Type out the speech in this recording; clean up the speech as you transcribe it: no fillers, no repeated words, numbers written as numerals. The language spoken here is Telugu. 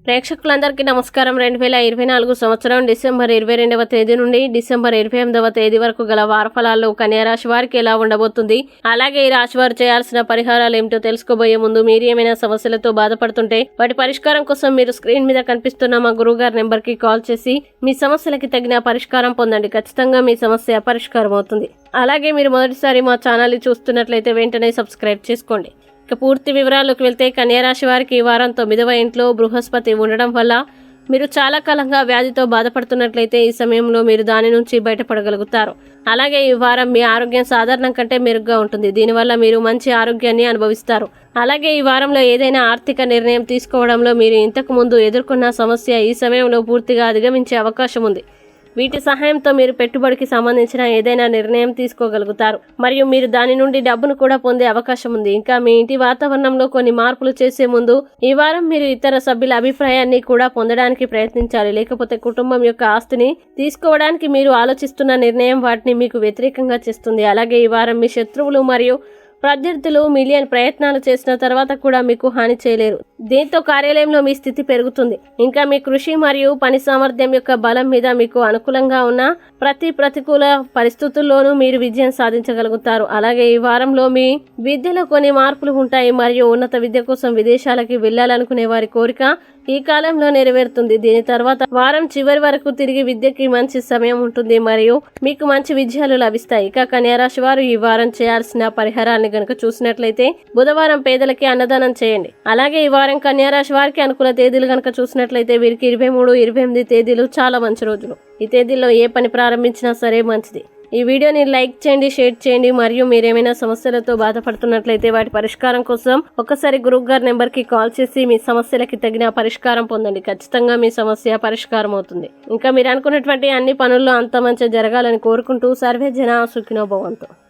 ప్రేక్షకులందరికీ నమస్కారం. 2024 సంవత్సరం డిసెంబర్ 22వ తేదీ నుండి డిసెంబర్ 28వ తేదీ వరకు గల వార ఫలాల్లో కన్యా రాశి వారికి ఎలా ఉండబోతుంది, అలాగే ఈ రాశి వారు చేయాల్సిన పరిహారాలు ఏమిటో తెలుసుకోబోయే ముందు మీరు ఏమైనా సమస్యలతో బాధపడుతుంటే వాటి పరిష్కారం కోసం మీరు స్క్రీన్ మీద కనిపిస్తున్న మా గురువుగారి నెంబర్ కి కాల్ చేసి మీ సమస్యలకి తగిన పరిష్కారం పొందండి. ఖచ్చితంగా మీ సమస్య పరిష్కారం అవుతుంది. అలాగే మీరు మొదటిసారి మా ఛానల్ ని చూస్తున్నట్లయితే వెంటనే సబ్స్క్రైబ్ చేసుకోండి. ఇక పూర్తి వివరాల్లోకి వెళ్తే కన్యా రాశి వారికి ఈ వారం 9వ ఇంట్లో బృహస్పతి ఉండడం వల్ల మీరు చాలా కాలంగా వ్యాధితో బాధపడుతున్నట్లయితే ఈ సమయంలో మీరు దాని నుంచి బయటపడగలుగుతారు. అలాగే ఈ వారం మీ ఆరోగ్యం సాధారణం కంటే మెరుగ్గా ఉంటుంది. దీనివల్ల మీరు మంచి ఆరోగ్యాన్ని అనుభవిస్తారు. అలాగే ఈ వారంలో ఏదైనా ఆర్థిక నిర్ణయం తీసుకోవడంలో మీరు ఇంతకు ముందు ఎదుర్కొన్న సమస్య ఈ సమయంలో పూర్తిగా అధిగమించే అవకాశం ఉంది. వీటి సహాయంతో మీరు పెట్టుబడికి సంబంధించిన ఏదైనా నిర్ణయం తీసుకోగలుగుతారు మరియు మీరు దాని నుండి డబ్బును కూడా పొందే అవకాశం ఉంది. ఇంకా మీ ఇంటి వాతావరణంలో కొన్ని మార్పులు చేసే ముందు ఈ వారం మీరు ఇతర సభ్యుల అభిప్రాయాన్ని కూడా పొందడానికి ప్రయత్నించాలి. లేకపోతే కుటుంబం యొక్క ఆస్తిని తీసుకోవడానికి మీరు ఆలోచిస్తున్న నిర్ణయం వాటిని మీకు వ్యతిరేకంగా చేస్తుంది. అలాగే ఈ వారం మీ శత్రువులు మరియు ప్రత్యర్థులు మిలియన్ ప్రయత్నాలు చేసిన తర్వాత కూడా మీకు హాని చేయలేరు. దీంతో కార్యాలయంలో మీ స్థితి పెరుగుతుంది. ఇంకా మీ కృషి మరియు పని సామర్థ్యం యొక్క బలం మీద మీకు అనుకూలంగా ఉన్న ప్రతి ప్రతికూల పరిస్థితుల్లోనూ మీరు విజయం సాధించగలుగుతారు. అలాగే ఈ వారంలో మీ విద్యలో కొన్ని మార్పులు ఉంటాయి మరియు ఉన్నత విద్య కోసం విదేశాలకి వెళ్లాలనుకునే వారి కోరిక ఈ కాలంలో నెరవేరుతుంది. దీని తర్వాత వారం చివరి వరకు తిరిగి విద్యకి మంచి సమయం ఉంటుంది మరియు మీకు మంచి విజయాలు లభిస్తాయి. ఇక కన్యా రాశి వారు ఈ వారం చేయాల్సిన పరిహారాన్ని గనుక చూసినట్లయితే బుధవారం పేదలకి అన్నదానం చేయండి. అలాగే ఈ వారం కన్యా రాశి వారికి అనుకూల తేదీలు గనుక చూసినట్లయితే వీరికి 23, 28 తేదీలు చాలా మంచి రోజులు. ఈ తేదీల్లో ఏ పని ప్రారంభించినా సరే మంచిది. ఈ వీడియోని లైక్ చేయండి, షేర్ చేయండి మరియు మీరేమైనా సమస్యలతో బాధపడుతున్నట్లయితే వాటి పరిష్కారం కోసం ఒకసారి గురువుగారి నెంబర్ కి కాల్ చేసి మీ సమస్యలకి తగిన పరిష్కారం పొందండి. ఖచ్చితంగా మీ సమస్య పరిష్కారం అవుతుంది. ఇంకా మీరు అనుకున్నటువంటి అన్ని పనుల్లో అంత మంచి జరగాలని కోరుకుంటూ సర్వే జన సుఖినో భవంతు.